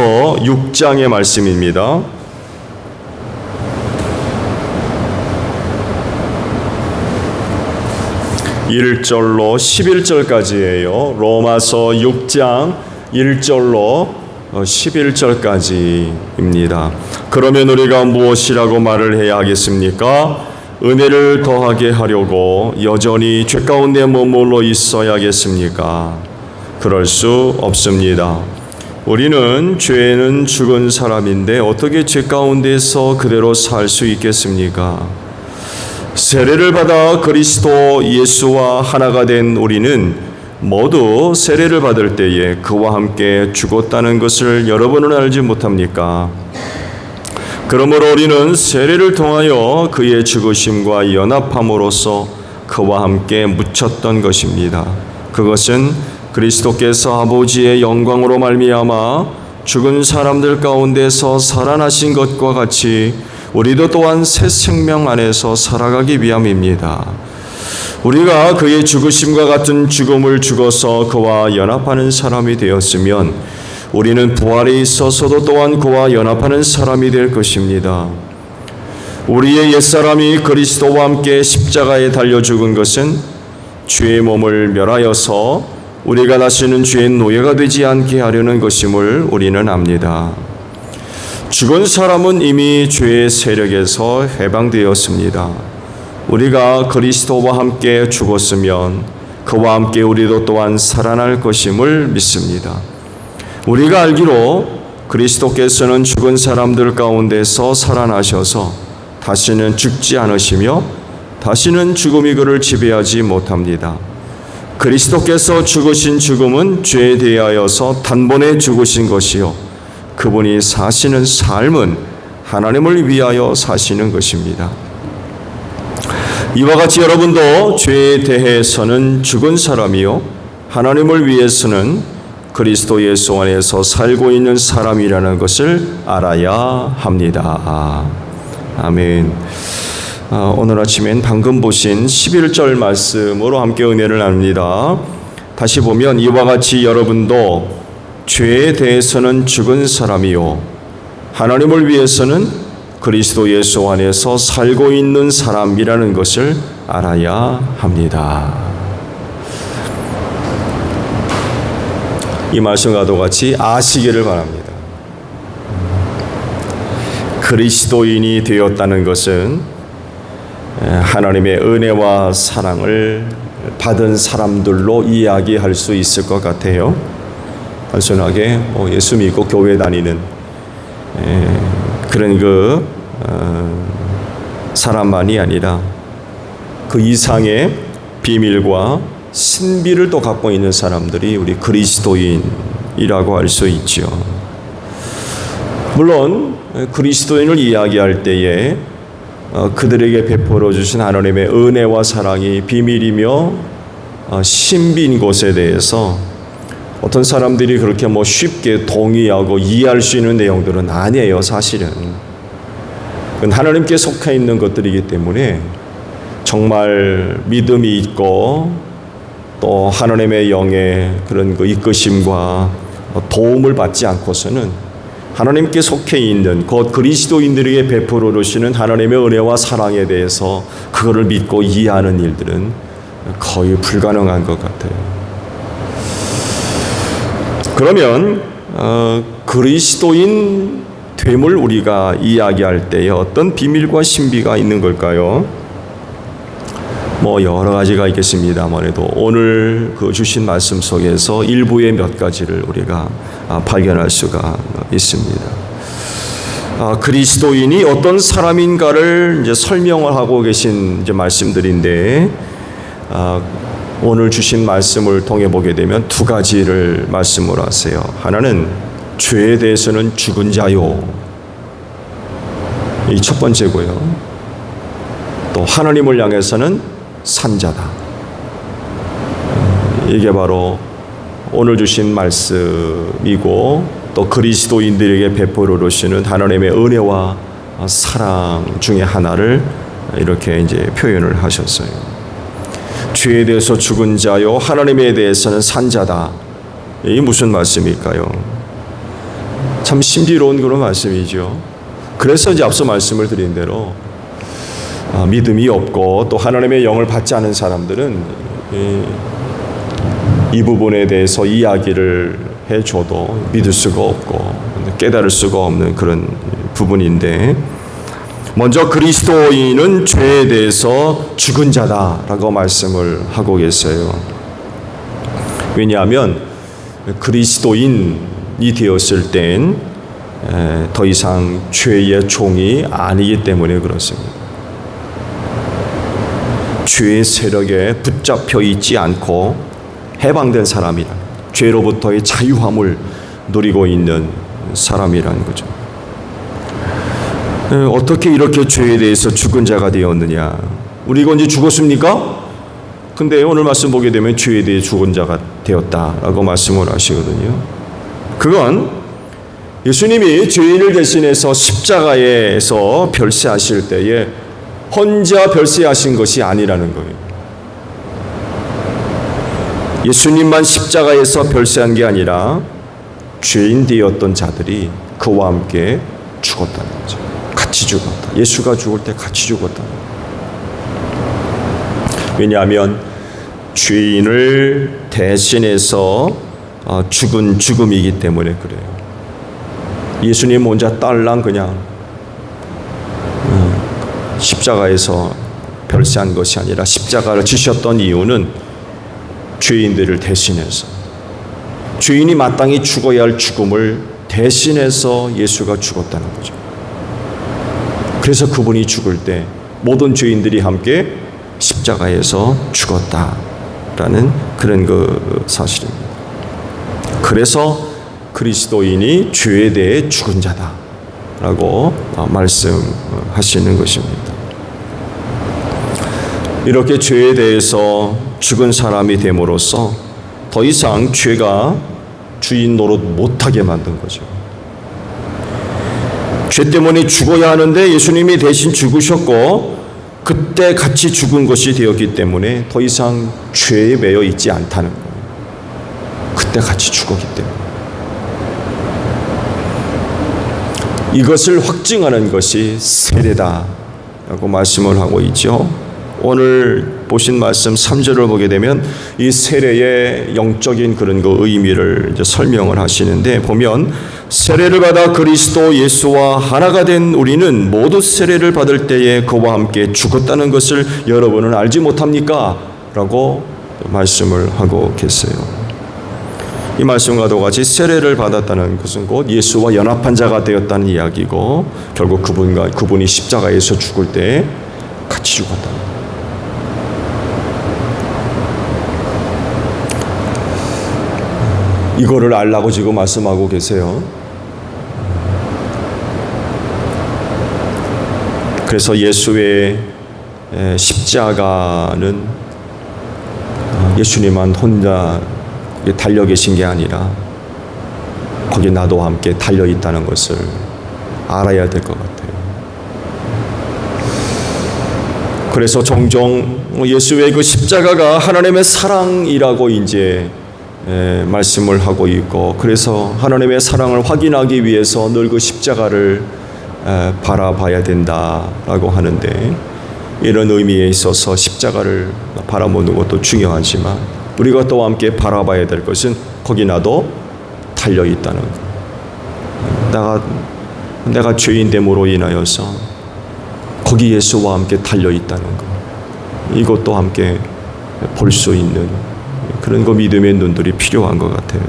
6장의 말씀입니다. 1절로 11절까지예요. 로마서 6장 1절로 11절까지입니다. 그러면 우리가 무엇이라고 말을 해야 하겠습니까? 은혜를 더하게 하려고 여전히 죄 가운데 머물러 있어야겠습니까? 그럴 수 없습니다. 우리는 죄는 죽은 사람인데 어떻게 죄 가운데서 그대로 살 수 있겠습니까? 세례를 받아 그리스도 예수와 하나가 된 우리는 모두 세례를 받을 때에 그와 함께 죽었다는 것을 여러분은 알지 못합니까? 그러므로 우리는 세례를 통하여 그의 죽으심과 연합함으로써 그와 함께 묻혔던 것입니다. 그것은 그리스도께서 아버지의 영광으로 말미암아 죽은 사람들 가운데서 살아나신 것과 같이 우리도 또한 새 생명 안에서 살아가기 위함입니다. 우리가 그의 죽으심과 같은 죽음을 죽어서 그와 연합하는 사람이 되었으면 우리는 부활에 있어서도 또한 그와 연합하는 사람이 될 것입니다. 우리의 옛사람이 그리스도와 함께 십자가에 달려 죽은 것은 죄의 몸을 멸하여서 우리가 다시는 죄의 노예가 되지 않게 하려는 것임을 우리는 압니다. 죽은 사람은 이미 죄의 세력에서 해방되었습니다. 우리가 그리스도와 함께 죽었으면 그와 함께 우리도 또한 살아날 것임을 믿습니다. 우리가 알기로 그리스도께서는 죽은 사람들 가운데서 살아나셔서 다시는 죽지 않으시며 다시는 죽음이 그를 지배하지 못합니다. 그리스도께서 죽으신 죽음은 죄에 대하여서 단번에 죽으신 것이요 그분이 사시는 삶은 하나님을 위하여 사시는 것입니다. 이와 같이 여러분도 죄에 대해서는 죽은 사람이요 하나님을 위해서는 그리스도 예수 안에서 살고 있는 사람이라는 것을 알아야 합니다. 아멘. 오늘 아침엔 방금 보신 11절 말씀으로 함께 은혜를 나눕니다. 다시 보면 이와 같이 여러분도 죄에 대해서는 죽은 사람이요 하나님을 위해서는 그리스도 예수 안에서 살고 있는 사람이라는 것을 알아야 합니다. 이 말씀과도 같이 아시기를 바랍니다. 그리스도인이 되었다는 것은 하나님의 은혜와 사랑을 받은 사람들로 이야기할 수 있을 것 같아요. 단순하게 예수 믿고 교회 다니는 그런 사람만이 아니라 그 이상의 비밀과 신비를 또 갖고 있는 사람들이 우리 그리스도인이라고 할 수 있죠. 물론 그리스도인을 이야기할 때에 그들에게 베풀어 주신 하나님의 은혜와 사랑이 비밀이며 신비인 것에 대해서 어떤 사람들이 그렇게 쉽게 동의하고 이해할 수 있는 내용들은 아니에요. 사실은 그건 하나님께 속해 있는 것들이기 때문에 정말 믿음이 있고 또 하나님의 영의 그런 이끄심과 도움을 받지 않고서는 하나님께 속해 있는 곧 그리스도인들에게 베풀어 주시는 하나님의 은혜와 사랑에 대해서 그거를 믿고 이해하는 일들은 거의 불가능한 것 같아요. 그러면 그리스도인 됨을 우리가 이야기할 때에 어떤 비밀과 신비가 있는 걸까요? 여러 가지가 있겠습니다만 오늘 주신 말씀 속에서 일부의 몇 가지를 우리가 발견할 수가 있습니다. 그리스도인이 어떤 사람인가를 이제 설명을 하고 계신 말씀들인데 오늘 주신 말씀을 통해 보게 되면 두 가지를 말씀을 하세요. 하나는 죄에 대해서는 죽은 자요. 이 첫 번째고요. 또 하나님을 향해서는 산자다. 이게 바로 오늘 주신 말씀이고 또 그리스도인들에게 베풀어 주시는 하나님의 은혜와 사랑 중에 하나를 이렇게 이제 표현을 하셨어요. 죄에 대해서 죽은 자요 하나님에 대해서는 산자다. 이 무슨 말씀일까요? 참 신비로운 그런 말씀이죠. 그래서 이제 앞서 말씀을 드린 대로 믿음이 없고 또 하나님의 영을 받지 않은 사람들은 이 부분에 대해서 이야기를 해줘도 믿을 수가 없고 깨달을 수가 없는 그런 부분인데, 먼저 그리스도인은 죄에 대해서 죽은 자다라고 말씀을 하고 계세요. 왜냐하면 그리스도인이 되었을 땐 더 이상 죄의 종이 아니기 때문에 그렇습니다. 죄의 세력에 붙잡혀 있지 않고 해방된 사람이라, 죄로부터의 자유함을 누리고 있는 사람이라는 거죠. 어떻게 이렇게 죄에 대해서 죽은 자가 되었느냐? 우리가 언제 죽었습니까? 근데 오늘 말씀 보게 되면 죄에 대해 죽은 자가 되었다라고 말씀을 하시거든요. 그건 예수님이 죄인을 대신해서 십자가에서 별세하실 때에 혼자 별세하신 것이 아니라는 거예요. 예수님만 십자가에서 별세한 게 아니라 죄인 되었던 자들이 그와 함께 죽었다는 거죠. 같이 죽었다. 예수가 죽을 때 같이 죽었다는 거예요. 왜냐하면 죄인을 대신해서 죽은 죽음이기 때문에 그래요. 예수님 혼자 딸랑 그냥 십자가에서 별세한 것이 아니라 십자가를 지셨던 이유는 죄인들을 대신해서, 죄인이 마땅히 죽어야 할 죽음을 대신해서 예수가 죽었다는 거죠. 그래서 그분이 죽을 때 모든 죄인들이 함께 십자가에서 죽었다라는 그런 그 사실입니다. 그래서 그리스도인이 죄에 대해 죽은 자다라고 말씀하시는 것입니다. 이렇게 죄에 대해서 죽은 사람이 됨으로써 더 이상 죄가 주인 노릇 못하게 만든 거죠. 죄 때문에 죽어야 하는데 예수님이 대신 죽으셨고 그때 같이 죽은 것이 되었기 때문에 더 이상 죄에 매여 있지 않다는 거예요. 그때 같이 죽었기 때문에. 이것을 확증하는 것이 세례다라고 말씀을 하고 있죠. 오늘 보신 말씀 3절을 보게 되면 이 세례의 영적인 그런 그 의미를 이제 설명을 하시는데, 보면 세례를 받아 그리스도 예수와 하나가 된 우리는 모두 세례를 받을 때에 그와 함께 죽었다는 것을 여러분은 알지 못합니까? 라고 말씀을 하고 계세요. 이 말씀과도 같이 세례를 받았다는 것은 곧 예수와 연합한 자가 되었다는 이야기고, 결국 그분이 십자가에서 죽을 때 같이 죽었다. 이거를 알라고 지금 말씀하고 계세요. 그래서 예수의 십자가는 예수님만 혼자 달려 계신 게 아니라 거기 나도 함께 달려 있다는 것을 알아야 될 것 같아요. 그래서 종종 예수의 그 십자가가 하나님의 사랑이라고 이제 말씀을 하고 있고, 그래서 하나님의 사랑을 확인하기 위해서 늘 그 십자가를 바라봐야 된다라고 하는데, 이런 의미에 있어서 십자가를 바라보는 것도 중요하지만 우리가 또 함께 바라봐야 될 것은 거기 나도 달려 있다는 것. 내가 죄인됨으로 인하여서 거기 예수와 함께 달려 있다는 것. 이것도 함께 볼 수 있는 그런 거 믿음의 눈들이 필요한 것 같아요.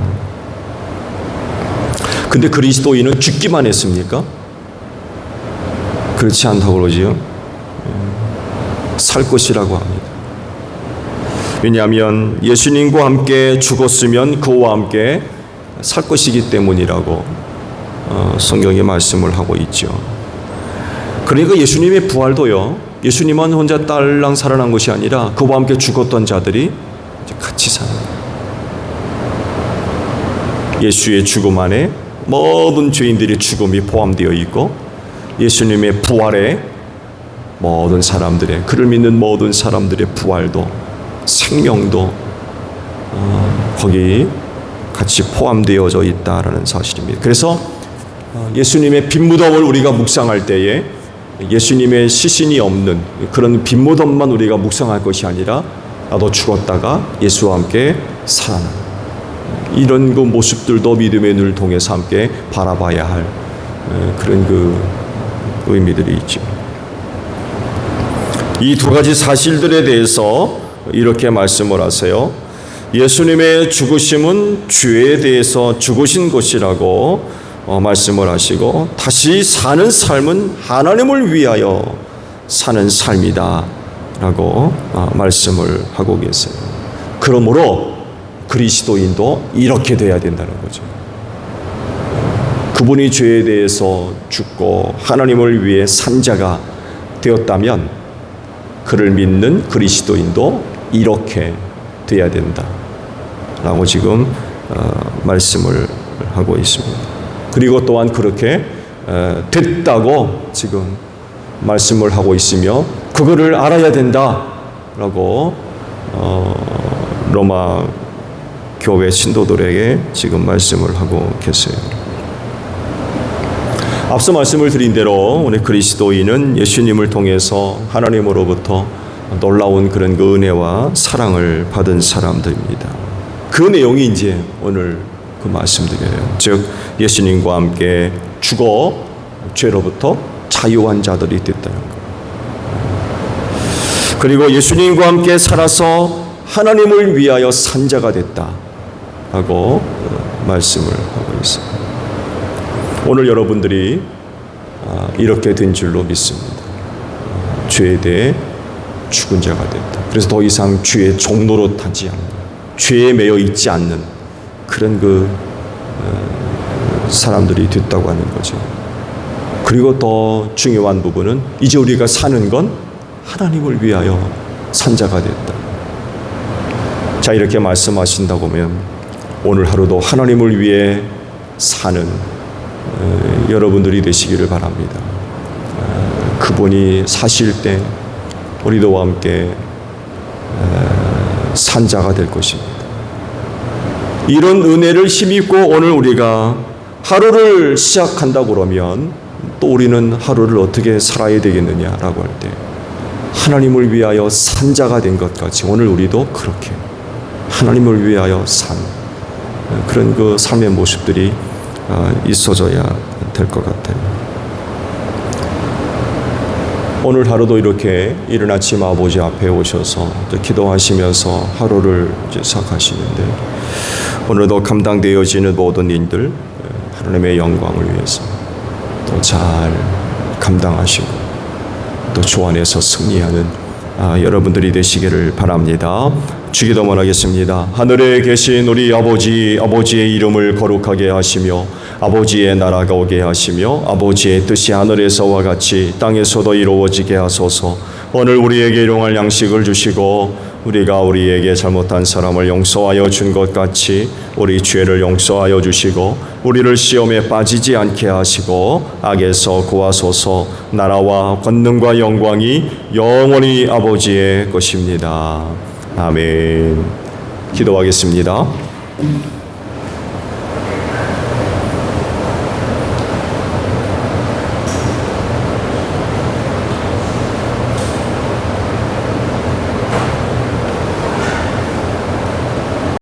근데 그리스도인은 죽기만 했습니까? 그렇지 않다고 그러지요. 살 것이라고 합니다. 왜냐하면 예수님과 함께 죽었으면 그와 함께 살 것이기 때문이라고 성경이 말씀을 하고 있죠. 그러니까 예수님의 부활도요, 예수님만 혼자 딸랑 살아난 것이 아니라 그와 함께 죽었던 자들이 같이 사는 거예요. 예수의 죽음 안에 모든 죄인들의 죽음이 포함되어 있고, 예수님의 부활에 모든 사람들의, 그를 믿는 모든 사람들의 부활도, 생명도 거기 같이 포함되어져 있다라는 사실입니다. 그래서 예수님의 빈 무덤을 우리가 묵상할 때에 예수님의 시신이 없는 그런 빈 무덤만 우리가 묵상할 것이 아니라 나도 죽었다가 예수와 함께 살아나는 이런 그 모습들도 믿음의 눈을 통해서 함께 바라봐야 할 그런 그 의미들이 있죠. 이 두 가지 사실들에 대해서 이렇게 말씀을 하세요. 예수님의 죽으심은 죄에 대해서 죽으신 것이라고 말씀을 하시고, 다시 사는 삶은 하나님을 위하여 사는 삶이다 라고 말씀을 하고 계세요. 그러므로 그리스도인도 이렇게 돼야 된다는 거죠. 그분이 죄에 대해서 죽고 하나님을 위해 산 자가 되었다면 그를 믿는 그리스도인도 이렇게 돼야 된다 라고 지금 말씀을 하고 있습니다. 그리고 또한 그렇게 됐다고 지금 말씀을 하고 있으며 그거를 알아야 된다라고 로마 교회 신도들에게 지금 말씀을 하고 계세요. 앞서 말씀을 드린 대로 우리 그리스도인은 예수님을 통해서 하나님으로부터 놀라운 그런 그 은혜와 사랑을 받은 사람들입니다. 그 내용이 이제 오늘 그 말씀드려요. 즉 예수님과 함께 죽어 죄로부터 자유한 자들이 됐다는 것. 그리고 예수님과 함께 살아서 하나님을 위하여 산 자가 됐다라고 말씀을 하고 있습니다. 오늘 여러분들이 이렇게 된 줄로 믿습니다. 죄에 대해 죽은 자가 됐다. 그래서 더 이상 죄의 종로로 타지 않는, 죄에 매여 있지 않는 그런 그 사람들이 됐다고 하는 거죠. 그리고 더 중요한 부분은 이제 우리가 사는 건 하나님을 위하여 산 자가 됐다. 자, 이렇게 말씀하신다고 하면 오늘 하루도 하나님을 위해 사는 여러분들이 되시기를 바랍니다. 그분이 사실 때 우리도 함께 산 자가 될 것입니다. 이런 은혜를 힘입고 오늘 우리가 하루를 시작한다고 그러면 또 우리는 하루를 어떻게 살아야 되겠느냐라고 할 때 하나님을 위하여 산 자가 된 것 같이 오늘 우리도 그렇게 하나님을 위하여 산 그런 그 삶의 모습들이 있어져야 될 것 같아요. 오늘 하루도 이렇게 이른 아침 아버지 앞에 오셔서 기도하시면서 하루를 이제 시작하시는데 오늘도 감당되어지는 모든 일들 하나님의 영광을 위해서 또 잘 감당하시고 또 주 안에서 승리하는 여러분들이 되시기를 바랍니다. 주기도만 하겠습니다. 하늘에 계신 우리 아버지, 아버지의 이름을 거룩하게 하시며 아버지의 나라가 오게 하시며 아버지의 뜻이 하늘에서와 같이 땅에서도 이루어지게 하소서. 오늘 우리에게 일용할 양식을 주시고 우리가 우리에게 잘못한 사람을 용서하여 준 것 같이 우리 죄를 용서하여 주시고 우리를 시험에 빠지지 않게 하시고 악에서 구하소서. 나라와 권능과 영광이 영원히 아버지의 것입니다. 아멘. 기도하겠습니다.